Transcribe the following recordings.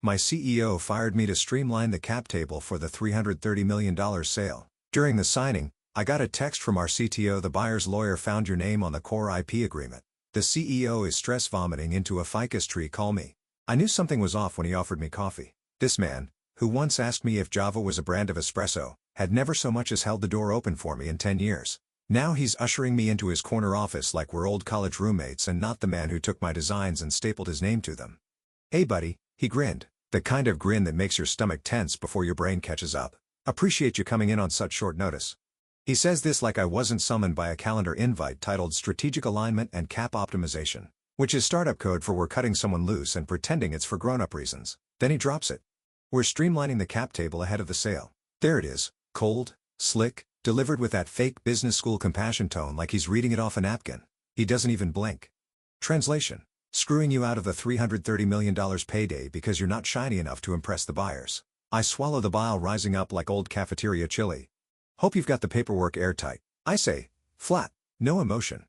My CEO fired me to streamline the cap table for the $330 million sale. During the signing, I got a text from our CTO. The buyer's lawyer found your name on the core IP agreement. The CEO is stress vomiting into a ficus tree. Call me. I knew something was off when he offered me coffee. This man, who once asked me if Java was a brand of espresso, had never so much as held the door open for me in 10 years. Now he's ushering me into his corner office like we're old college roommates and not the man who took my designs and stapled his name to them. Hey buddy, he grinned, the kind of grin that makes your stomach tense before your brain catches up. Appreciate you coming in on such short notice. He says this like I wasn't summoned by a calendar invite titled Strategic Alignment and Cap Optimization, which is startup code for we're cutting someone loose and pretending it's for grown-up reasons. Then he drops it. We're streamlining the cap table ahead of the sale. There it is, cold, slick, delivered with that fake business school compassion tone like he's reading it off a napkin. He doesn't even blink. Translation: screwing you out of the $330 million payday because you're not shiny enough to impress the buyers. I swallow the bile rising up like old cafeteria chili. Hope you've got the paperwork airtight. I say, flat, no emotion.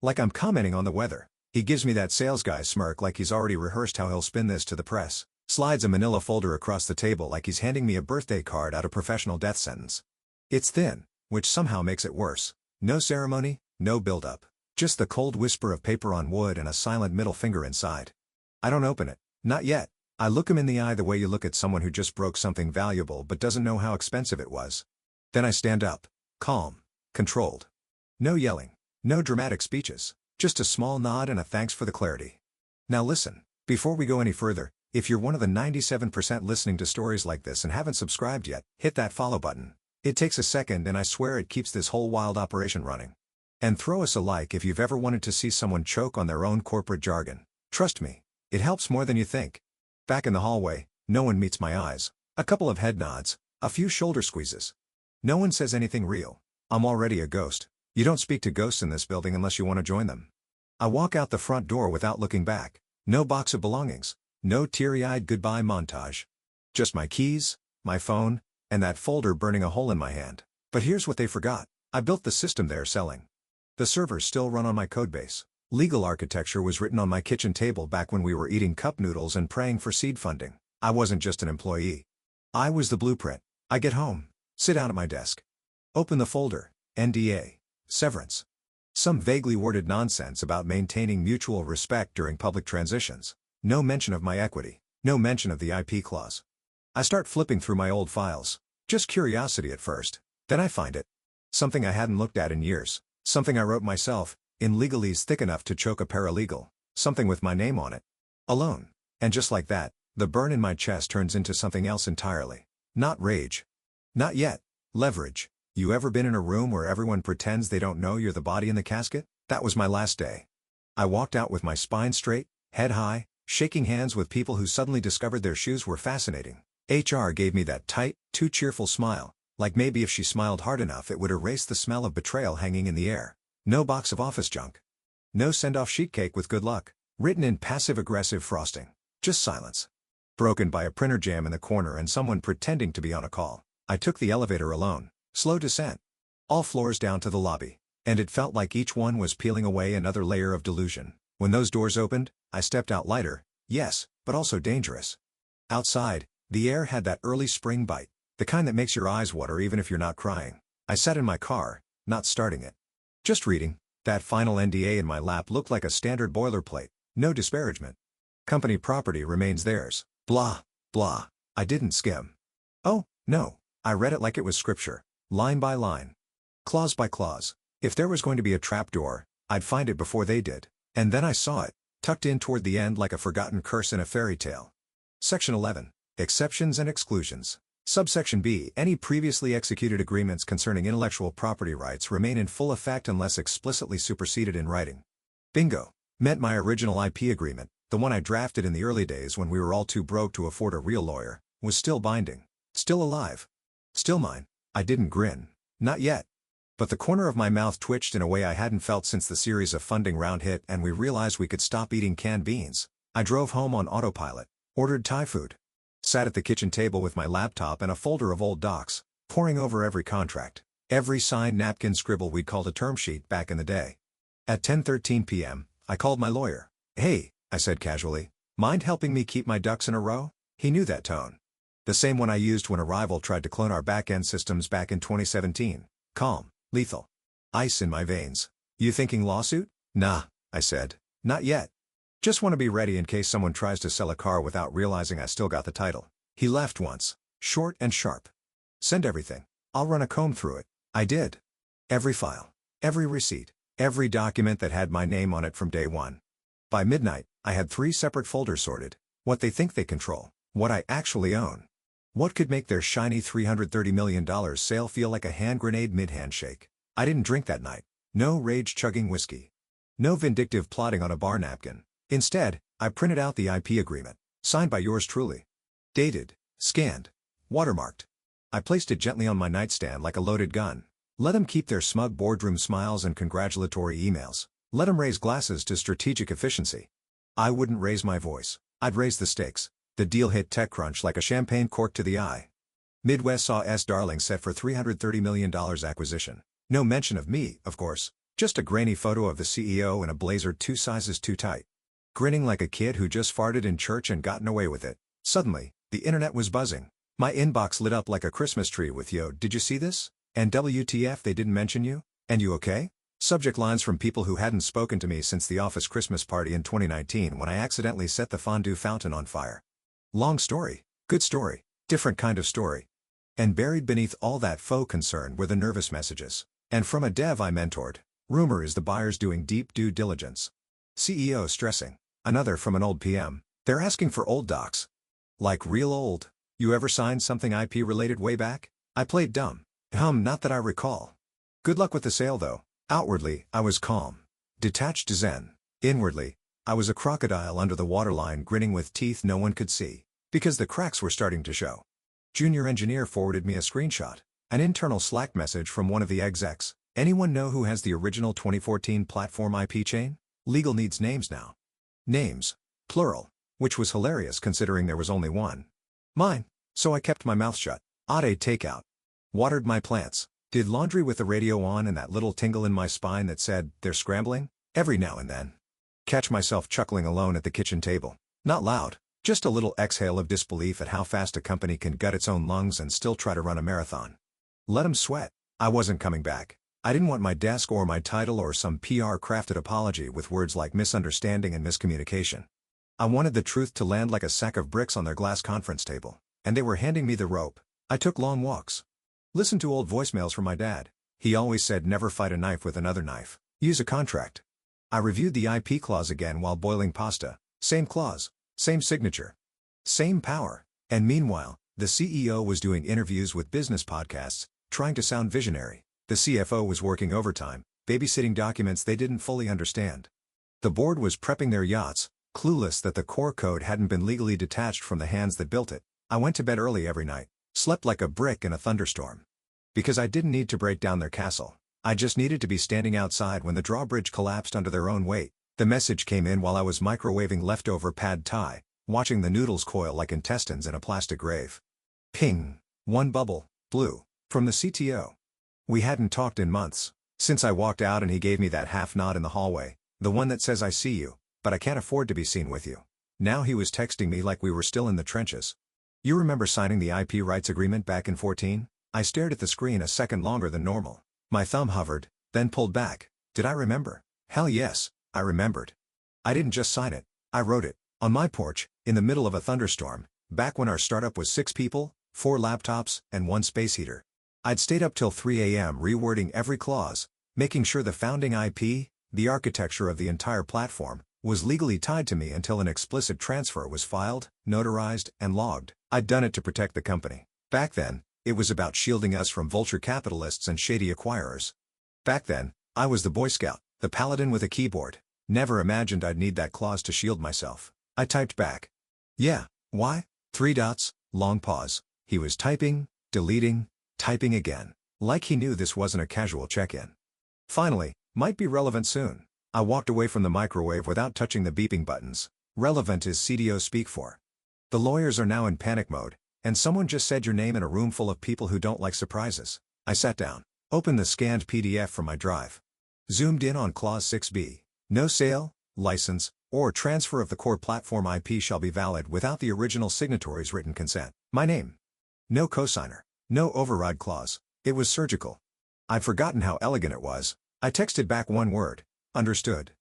Like I'm commenting on the weather. He gives me that sales guy smirk like he's already rehearsed how he'll spin this to the press. Slides a manila folder across the table like he's handing me a birthday card out of professional death sentence. It's thin, which somehow makes it worse. No ceremony, no build-up. Just the cold whisper of paper on wood and a silent middle finger inside. I don't open it. Not yet. I look him in the eye the way you look at someone who just broke something valuable but doesn't know how expensive it was. Then I stand up. Calm. Controlled. No yelling. No dramatic speeches. Just a small nod and a thanks for the clarity. Now listen, before we go any further, if you're one of the 97% listening to stories like this and haven't subscribed yet, hit that follow button. It takes a second and I swear it keeps this whole wild operation running. And throw us a like if you've ever wanted to see someone choke on their own corporate jargon. Trust me, it helps more than you think. Back in the hallway, no one meets my eyes. A couple of head nods, a few shoulder squeezes. No one says anything real. I'm already a ghost. You don't speak to ghosts in this building unless you want to join them. I walk out the front door without looking back. No box of belongings. No teary-eyed goodbye montage. Just my keys, my phone, and that folder burning a hole in my hand. But here's what they forgot. I built the system they're selling. The servers still run on my codebase. Legal architecture was written on my kitchen table back when we were eating cup noodles and praying for seed funding. I wasn't just an employee. I was the blueprint. I get home, sit down at my desk. Open the folder, NDA, severance. Some vaguely worded nonsense about maintaining mutual respect during public transitions. No mention of my equity. No mention of the IP clause. I start flipping through my old files. Just curiosity at first. Then I find it. Something I hadn't looked at in years. Something I wrote myself, in legalese thick enough to choke a paralegal. Something with my name on it. Alone. And just like that, the burn in my chest turns into something else entirely. Not rage. Not yet. Leverage. You ever been in a room where everyone pretends they don't know you're the body in the casket? That was my last day. I walked out with my spine straight, head high, shaking hands with people who suddenly discovered their shoes were fascinating. HR gave me that tight, too cheerful smile, like maybe if she smiled hard enough it would erase the smell of betrayal hanging in the air. No box of office junk. No send-off sheet cake with good luck, written in passive-aggressive frosting. Just silence. Broken by a printer jam in the corner and someone pretending to be on a call. I took the elevator alone. Slow descent. All floors down to the lobby. And it felt like each one was peeling away another layer of delusion. When those doors opened, I stepped out lighter, yes, but also dangerous. Outside, the air had that early spring bite, the kind that makes your eyes water even if you're not crying. I sat in my car, not starting it. Just reading. That final NDA in my lap looked like a standard boilerplate, no disparagement. Company property remains theirs. Blah, blah. I didn't skim. Oh, no, I read it like it was scripture, line by line. Clause by clause. If there was going to be a trapdoor, I'd find it before they did. And then I saw it, tucked in toward the end like a forgotten curse in a fairy tale. Section 11. Exceptions and exclusions. Subsection B. Any previously executed agreements concerning intellectual property rights remain in full effect unless explicitly superseded in writing. Bingo. Meant my original IP agreement, the one I drafted in the early days when we were all too broke to afford a real lawyer, was still binding. Still alive. Still mine. I didn't grin. Not yet. But the corner of my mouth twitched in a way I hadn't felt since the series of funding round hit and we realized we could stop eating canned beans. I drove home on autopilot, ordered Thai food. Sat at the kitchen table with my laptop and a folder of old docs, poring over every contract, every signed napkin scribble we'd called a term sheet back in the day. At 10:13 p.m., I called my lawyer. "Hey," I said casually, "mind helping me keep my ducks in a row?" He knew that tone. The same one I used when a rival tried to clone our back-end systems back in 2017. Calm, lethal. Ice in my veins. You thinking lawsuit? Nah, I said. Not yet. Just want to be ready in case someone tries to sell a car without realizing I still got the title. He left once. Short and sharp. Send everything. I'll run a comb through it. I did. Every file. Every receipt. Every document that had my name on it from day one. By midnight, I had 3 separate folders sorted. What they think they control. What I actually own. What could make their shiny $330 million sale feel like a hand grenade mid-handshake? I didn't drink that night. No rage-chugging whiskey. No vindictive plotting on a bar napkin. Instead, I printed out the IP agreement, signed by yours truly. Dated, scanned, watermarked. I placed it gently on my nightstand like a loaded gun. Let them keep their smug boardroom smiles and congratulatory emails. Let them raise glasses to strategic efficiency. I wouldn't raise my voice. I'd raise the stakes. The deal hit TechCrunch like a champagne cork to the eye. Midwest saw S Darling set for $330 million acquisition. No mention of me, of course. Just a grainy photo of the CEO in a blazer 2 sizes too tight. Grinning like a kid who just farted in church and gotten away with it. Suddenly, the internet was buzzing. My inbox lit up like a Christmas tree with "Yo, did you see this?" and "WTF, they didn't mention you? And you okay?" Subject lines from people who hadn't spoken to me since the office Christmas party in 2019 when I accidentally set the fondue fountain on fire. Long story, good story, different kind of story. And buried beneath all that faux concern were the nervous messages. And from a dev I mentored, rumor is the buyer's doing deep due diligence. CEO stressing. Another from an old PM. They're asking for old docs. Like real old. You ever signed something IP related way back? I played dumb. Not that I recall. Good luck with the sale though. Outwardly, I was calm. Detached zen. Inwardly, I was a crocodile under the waterline grinning with teeth no one could see. Because the cracks were starting to show. Junior engineer forwarded me a screenshot. An internal Slack message from one of the execs. Anyone know who has the original 2014 platform IP chain? Legal needs names now. Names. Plural. Which was hilarious considering there was only one. Mine. So I kept my mouth shut. Ate takeout. Watered my plants. Did laundry with the radio on and that little tingle in my spine that said, "They're scrambling," every now and then. Catch myself chuckling alone at the kitchen table. Not loud. Just a little exhale of disbelief at how fast a company can gut its own lungs and still try to run a marathon. Let 'em sweat. I wasn't coming back. I didn't want my desk or my title or some PR-crafted apology with words like misunderstanding and miscommunication. I wanted the truth to land like a sack of bricks on their glass conference table. And they were handing me the rope. I took long walks. Listened to old voicemails from my dad. He always said never fight a knife with another knife. Use a contract. I reviewed the IP clause again while boiling pasta. Same clause. Same signature. Same power. And meanwhile, the CEO was doing interviews with business podcasts, trying to sound visionary. The CFO was working overtime, babysitting documents they didn't fully understand. The board was prepping their yachts, clueless that the core code hadn't been legally detached from the hands that built it. I went to bed early every night, slept like a brick in a thunderstorm. Because I didn't need to break down their castle. I just needed to be standing outside when the drawbridge collapsed under their own weight. The message came in while I was microwaving leftover pad thai, watching the noodles coil like intestines in a plastic grave. Ping. One bubble, blue, from the CTO. We hadn't talked in months, since I walked out and he gave me that half nod in the hallway, the one that says I see you, but I can't afford to be seen with you. Now he was texting me like we were still in the trenches. You remember signing the IP rights agreement back in 14? I stared at the screen a second longer than normal. My thumb hovered, then pulled back. Did I remember? Hell yes, I remembered. I didn't just sign it, I wrote it. On my porch, in the middle of a thunderstorm, back when our startup was 6 people, 4 laptops, and 1 space heater. I'd stayed up till 3 a.m. rewording every clause, making sure the founding IP, the architecture of the entire platform, was legally tied to me until an explicit transfer was filed, notarized, and logged. I'd done it to protect the company. Back then, it was about shielding us from vulture capitalists and shady acquirers. Back then, I was the Boy Scout, the paladin with a keyboard. Never imagined I'd need that clause to shield myself. I typed back. Yeah, why? 3 dots, long pause. He was typing, deleting, typing again. Like he knew this wasn't a casual check-in. Finally, might be relevant soon. I walked away from the microwave without touching the beeping buttons. Relevant is CDO speak for. The lawyers are now in panic mode, and someone just said your name in a room full of people who don't like surprises. I sat down, opened the scanned PDF from my drive. Zoomed in on Clause 6b. No sale, license, or transfer of the core platform IP shall be valid without the original signatory's written consent. My name. No cosigner. No override clause. It was surgical. I'd forgotten how elegant it was. I texted back one word. Understood.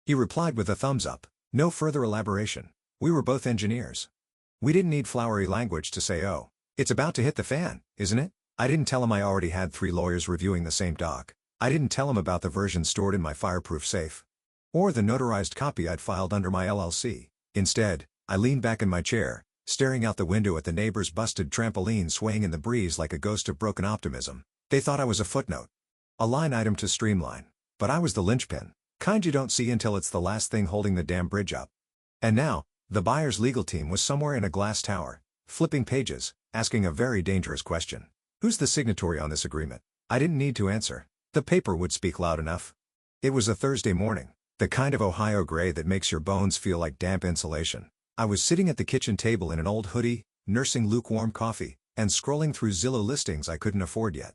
He replied with a thumbs up. No further elaboration. We were both engineers. We didn't need flowery language to say, oh, it's about to hit the fan, isn't it? I didn't tell him I already had 3 lawyers reviewing the same doc. I didn't tell him about the version stored in my fireproof safe. Or the notarized copy I'd filed under my LLC. Instead, I leaned back in my chair, staring out the window at the neighbor's busted trampoline swaying in the breeze like a ghost of broken optimism. They thought I was a footnote. A line item to Streamline. But I was the linchpin. Kind you don't see until it's the last thing holding the damn bridge up. And now, the buyer's legal team was somewhere in a glass tower, flipping pages, asking a very dangerous question. Who's the signatory on this agreement? I didn't need to answer. The paper would speak loud enough. It was a Thursday morning, the kind of Ohio gray that makes your bones feel like damp insulation. I was sitting at the kitchen table in an old hoodie, nursing lukewarm coffee, and scrolling through Zillow listings I couldn't afford yet.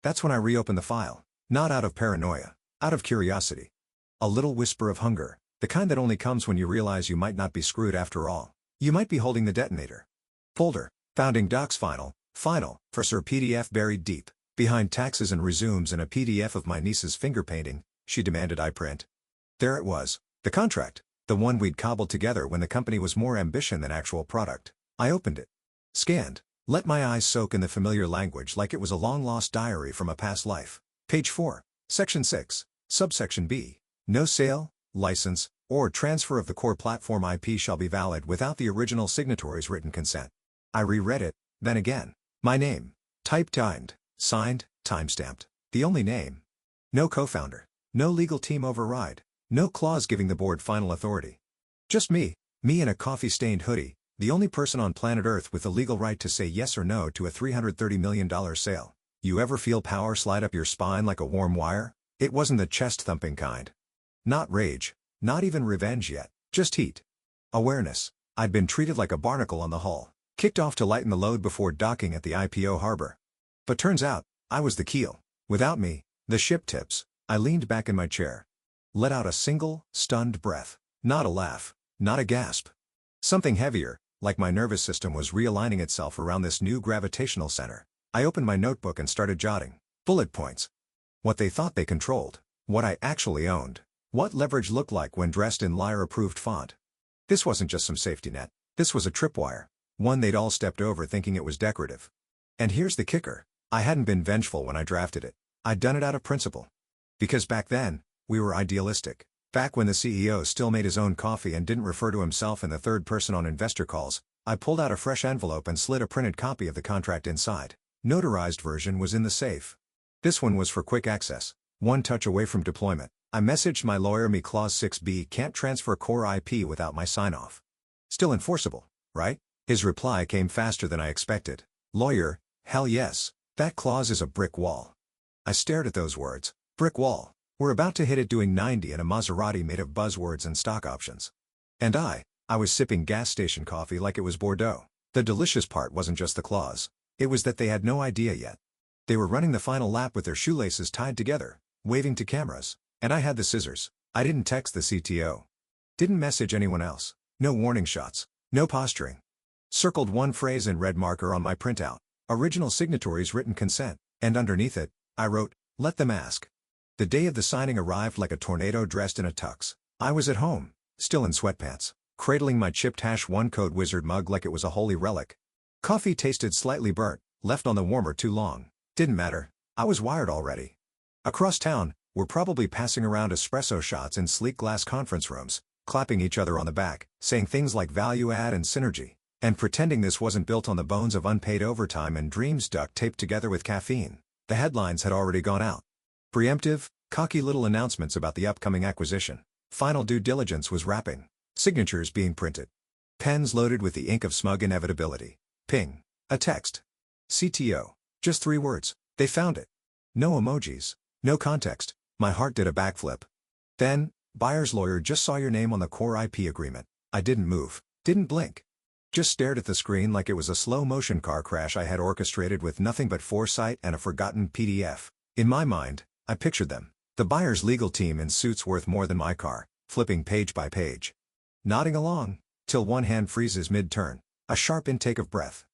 That's when I reopened the file, not out of paranoia, out of curiosity. A little whisper of hunger, the kind that only comes when you realize you might not be screwed after all. You might be holding the detonator. Folder, founding docs final, for Sir PDF buried deep, behind taxes and resumes and a PDF of my niece's finger painting, she demanded I print. There it was, the contract, the one we'd cobbled together when the company was more ambition than actual product. I opened it. Scanned, let my eyes soak in the familiar language like it was a long-lost diary from a past life. Page 4, Section 6, Subsection B. No sale, license, or transfer of the core platform IP shall be valid without the original signatory's written consent. I reread it, then again. My name. Typed, signed, timestamped. The only name. No co-founder. No legal team override. No clause giving the board final authority. Just me in a coffee-stained hoodie, the only person on planet Earth with the legal right to say yes or no to a $330 million sale. You ever feel power slide up your spine like a warm wire? It wasn't the chest-thumping kind. Not rage, not even revenge yet, just heat. Awareness. I'd been treated like a barnacle on the hull, kicked off to lighten the load before docking at the IPO harbor. But turns out, I was the keel. Without me, the ship tips. I leaned back in my chair. Let out a single, stunned breath. Not a laugh, not a gasp. Something heavier, like my nervous system was realigning itself around this new gravitational center. I opened my notebook and started jotting. Bullet points. What they thought they controlled. What I actually owned. What leverage looked like when dressed in liar-approved font. This wasn't just some safety net. This was a tripwire. One they'd all stepped over thinking it was decorative. And here's the kicker. I hadn't been vengeful when I drafted it. I'd done it out of principle. Because back then, we were idealistic. Back when the CEO still made his own coffee and didn't refer to himself in the third person on investor calls, I pulled out a fresh envelope and slid a printed copy of the contract inside. Notarized version was in the safe. This one was for quick access. One touch away from deployment. I messaged my lawyer me Clause 6B can't transfer core IP without my sign-off. Still enforceable, right? His reply came faster than I expected. Lawyer, hell yes. That clause is a brick wall. I stared at those words. Brick wall. We're about to hit it doing 90 in a Maserati made of buzzwords and stock options. And I was sipping gas station coffee like it was Bordeaux. The delicious part wasn't just the clause. It was that they had no idea yet. They were running the final lap with their shoelaces tied together, waving to cameras. And I had the scissors. I didn't text the CTO. Didn't message anyone else. No warning shots. No posturing. Circled one phrase in red marker on my printout. Original signatory's written consent. And underneath it, I wrote, let them ask. The day of the signing arrived like a tornado dressed in a tux. I was at home, still in sweatpants, cradling my chipped hash one code wizard mug like it was a holy relic. Coffee tasted slightly burnt, left on the warmer too long. Didn't matter. I was wired already. Across town, we're probably passing around espresso shots in sleek glass conference rooms, clapping each other on the back, saying things like value add and synergy, and pretending this wasn't built on the bones of unpaid overtime and dreams duct taped together with caffeine. The headlines had already gone out. Preemptive, cocky little announcements about the upcoming acquisition. Final due diligence was wrapping. Signatures being printed. Pens loaded with the ink of smug inevitability. Ping. A text. CTO. Just 3 words. They found it. No emojis. No context. My heart did a backflip. Then, buyer's lawyer just saw your name on the core IP agreement. I didn't move. Didn't blink. Just stared at the screen like it was a slow-motion car crash I had orchestrated with nothing but foresight and a forgotten PDF. In my mind, I pictured them. The buyer's legal team in suits worth more than my car. flipping page by page. Nodding along, till one hand freezes mid-turn. A sharp intake of breath.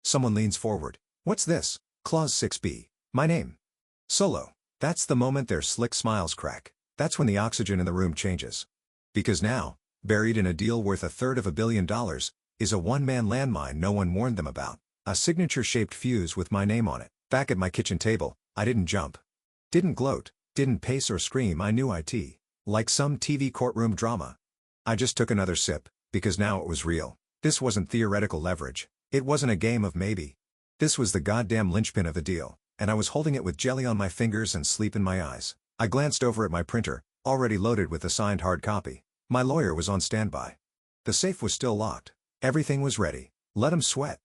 Someone leans forward. What's this? Clause 6b. My name. Solo. That's the moment their slick smiles crack. That's when the oxygen in the room changes. Because now, buried in a deal worth $250 million, is a one-man landmine no one warned them about. A signature-shaped fuse with my name on it. Back at my kitchen table, I didn't jump. Didn't gloat, didn't pace or scream. I knew it. Like some TV courtroom drama. I just took another sip, because now it was real. This wasn't theoretical leverage. It wasn't a game of maybe. This was the goddamn linchpin of the deal, and I was holding it with jelly on my fingers and sleep in my eyes. I glanced over at my printer, already loaded with the signed hard copy. My lawyer was on standby. The safe was still locked. Everything was ready. Let him sweat.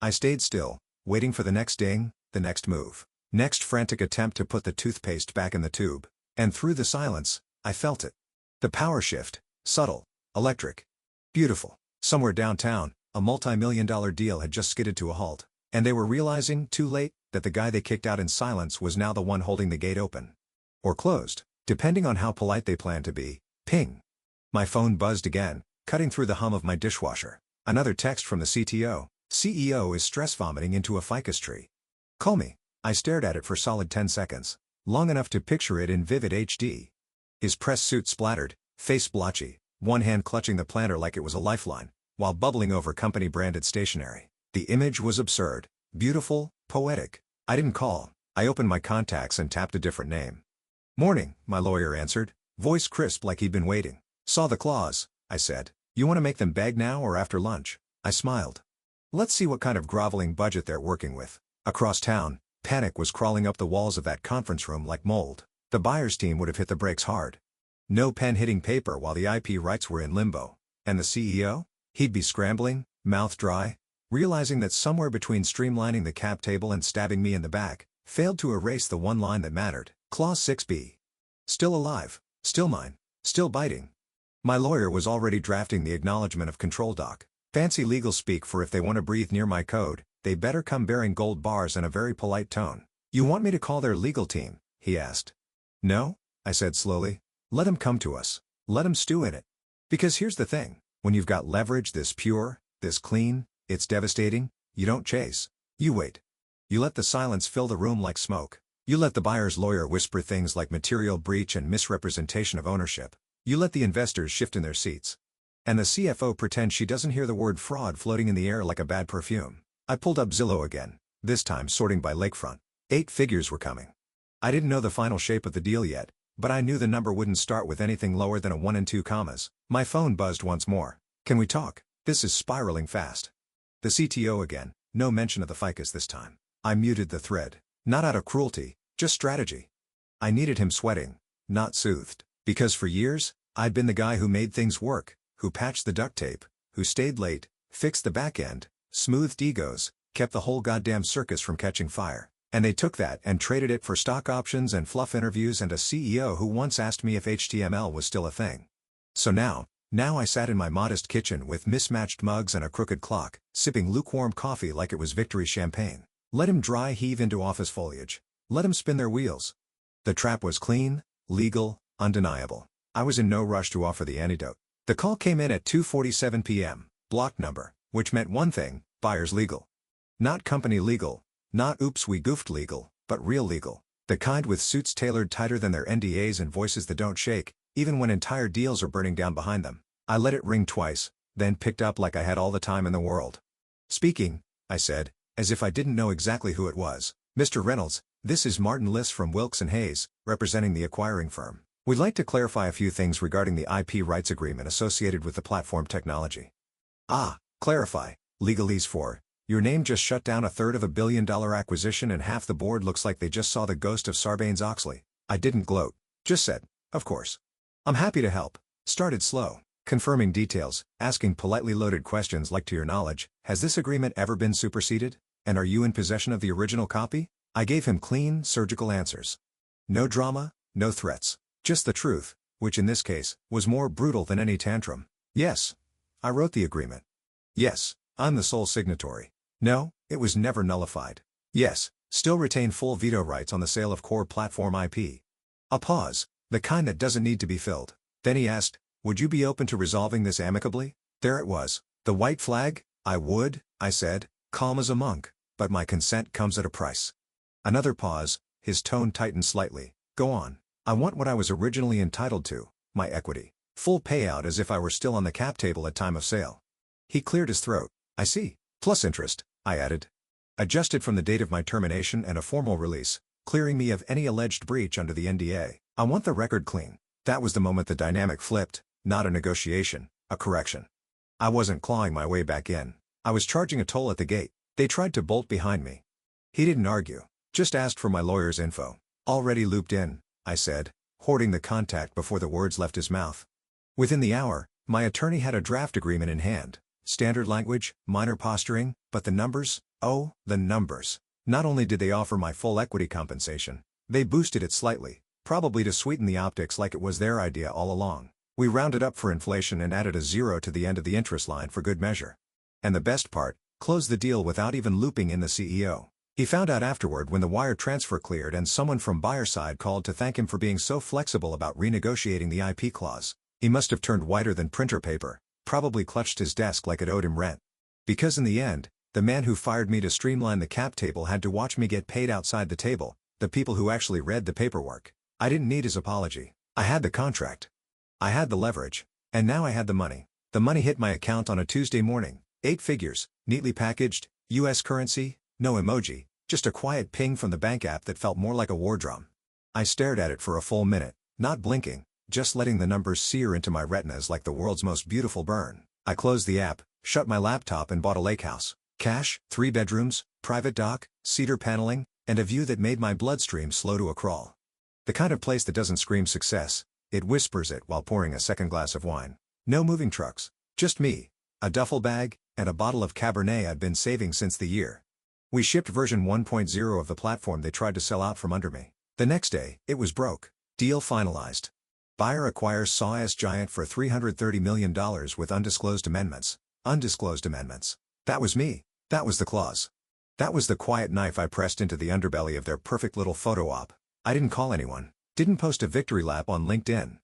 I stayed still, waiting for the next ding, the next move. Next frantic attempt to put the toothpaste back in the tube. And through the silence, I felt it. The power shift, subtle, electric. Beautiful. Somewhere downtown, a multi-million-dollar deal had just skidded to a halt. And they were realizing, too late, that the guy they kicked out in silence was now the one holding the gate open. Or closed, depending on how polite they planned to be. Ping. My phone buzzed again, cutting through the hum of my dishwasher. Another text from the CTO. CEO is stress vomiting into a ficus tree. Call me. I stared at it for solid 10 seconds. Long enough to picture it in vivid HD. His press suit splattered, face blotchy, one hand clutching the planter like it was a lifeline, while bubbling over company-branded stationery. The image was absurd, beautiful, poetic. I didn't call. I opened my contacts and tapped a different name. Morning, my lawyer answered, voice crisp like he'd been waiting. Saw the clause, I said. You want to make them beg now or after lunch? I smiled. Let's see what kind of groveling budget they're working with. Across town, panic was crawling up the walls of that conference room like mold. The buyer's team would have hit the brakes hard. No pen hitting paper while the IP rights were in limbo. And the CEO? He'd be scrambling, mouth dry, realizing that somewhere between streamlining the cap table and stabbing me in the back, failed to erase the one line that mattered. Clause 6b. Still alive, still mine, still biting. My lawyer was already drafting the acknowledgement of control doc. Fancy legal speak for if they want to breathe near my code, they better come bearing gold bars in a very polite tone. You want me to call their legal team? He asked. No, I said slowly. Let them come to us. Let them stew in it. Because here's the thing, when you've got leverage this pure, this clean, it's devastating, you don't chase. You wait. You let the silence fill the room like smoke. You let the buyer's lawyer whisper things like material breach and misrepresentation of ownership. You let the investors shift in their seats. And the CFO pretend she doesn't hear the word fraud floating in the air like a bad perfume. I pulled up Zillow again, this time sorting by lakefront. 8 figures were coming. I didn't know the final shape of the deal yet, but I knew the number wouldn't start with anything lower than a 1 and 2 commas. My phone buzzed once more. Can we talk? This is spiraling fast. The CTO again, no mention of the ficus this time. I muted the thread. Not out of cruelty, just strategy. I needed him sweating, not soothed. Because for years, I'd been the guy who made things work, who patched the duct tape, who stayed late, fixed the back end, smoothed egos, kept the whole goddamn circus from catching fire. And they took that and traded it for stock options and fluff interviews and a CEO who once asked me if HTML was still a thing. So now I sat in my modest kitchen with mismatched mugs and a crooked clock, sipping lukewarm coffee like it was victory champagne. Let him dry heave into office foliage. Let him spin their wheels. The trap was clean, legal, undeniable. I was in no rush to offer the antidote. The call came in at 2:47 p.m., block number, which meant one thing, buyer's legal. Not company legal, not oops we goofed legal, but real legal. The kind with suits tailored tighter than their NDAs and voices that don't shake, even when entire deals are burning down behind them. I let it ring twice, then picked up like I had all the time in the world. Speaking, I said, as if I didn't know exactly who it was. Mr. Reynolds, this is Martin Liss from Wilkes & Hayes, representing the acquiring firm. We'd like to clarify a few things regarding the IP rights agreement associated with the platform technology. Ah, clarify, legalese for, your name just shut down $250 million acquisition and half the board looks like they just saw the ghost of Sarbanes-Oxley. I didn't gloat, just said, of course. I'm happy to help. Started slow, confirming details, asking politely loaded questions like to your knowledge, has this agreement ever been superseded? And are you in possession of the original copy? I gave him clean, surgical answers. No drama, no threats. Just the truth, which in this case, was more brutal than any tantrum. Yes, I wrote the agreement. Yes, I'm the sole signatory. No, it was never nullified. Yes, still retain full veto rights on the sale of core platform IP. A pause, the kind that doesn't need to be filled. Then he asked, Would you be open to resolving this amicably? There it was. The white flag? I would, I said, calm as a monk, but my consent comes at a price. Another pause, his tone tightened slightly. Go on. I want what I was originally entitled to, my equity. Full payout as if I were still on the cap table at time of sale. He cleared his throat. I see. Plus interest, I added. Adjusted from the date of my termination and a formal release, clearing me of any alleged breach under the NDA. I want the record clean. That was the moment the dynamic flipped, not a negotiation, a correction. I wasn't clawing my way back in. I was charging a toll at the gate. They tried to bolt behind me. He didn't argue, just asked for my lawyer's info. Already looped in, I said, hoarding the contact before the words left his mouth. Within the hour, my attorney had a draft agreement in hand. Standard language, minor posturing, but the numbers? Oh, the numbers. Not only did they offer my full equity compensation, they boosted it slightly, probably to sweeten the optics like it was their idea all along. We rounded up for inflation and added a zero to the end of the interest line for good measure. And the best part, closed the deal without even looping in the CEO. He found out afterward when the wire transfer cleared and someone from buyer side called to thank him for being so flexible about renegotiating the IP clause. He must have turned whiter than printer paper, probably clutched his desk like it owed him rent. Because in the end, the man who fired me to streamline the cap table had to watch me get paid outside the table, the people who actually read the paperwork. I didn't need his apology. I had the contract. I had the leverage. And now I had the money. The money hit my account on a Tuesday morning, 8 figures, neatly packaged, US currency, no emoji, just a quiet ping from the bank app that felt more like a war drum. I stared at it for a full minute, not blinking, just letting the numbers sear into my retinas like the world's most beautiful burn. I closed the app, shut my laptop and bought a lake house. Cash, 3 bedrooms, private dock, cedar paneling, and a view that made my bloodstream slow to a crawl. The kind of place that doesn't scream success, it whispers it while pouring a second glass of wine. No moving trucks. Just me, a duffel bag, and a bottle of Cabernet I'd been saving since the year. We shipped version 1.0 of the platform they tried to sell out from under me. The next day, it was broke. Deal finalized. Buyer acquires Saw-S giant for $330 million with undisclosed amendments. Undisclosed amendments. That was me. That was the clause. That was the quiet knife I pressed into the underbelly of their perfect little photo op. I didn't call anyone. Didn't post a victory lap on LinkedIn.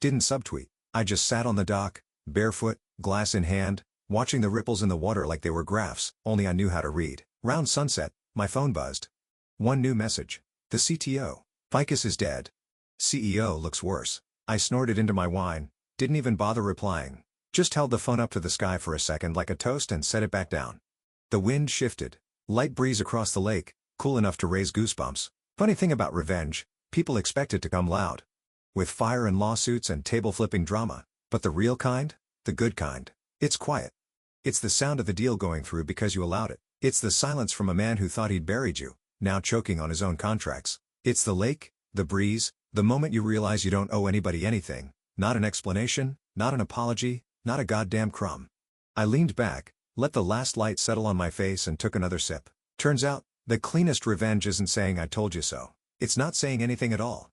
Didn't subtweet. I just sat on the dock, barefoot, glass in hand, watching the ripples in the water like they were graphs, only I knew how to read. Round sunset, my phone buzzed. One new message. The CTO. Ficus is dead. CEO looks worse. I snorted into my wine, didn't even bother replying. Just held the phone up to the sky for a second like a toast and set it back down. The wind shifted. Light breeze across the lake, cool enough to raise goosebumps. Funny thing about revenge, people expect it to come loud. With fire and lawsuits and table-flipping drama. But the real kind? The good kind. It's quiet. It's the sound of the deal going through because you allowed it. It's the silence from a man who thought he'd buried you, now choking on his own contracts. It's the lake, the breeze, the moment you realize you don't owe anybody anything, not an explanation, not an apology, not a goddamn crumb. I leaned back, let the last light settle on my face and took another sip. Turns out, the cleanest revenge isn't saying I told you so. It's not saying anything at all.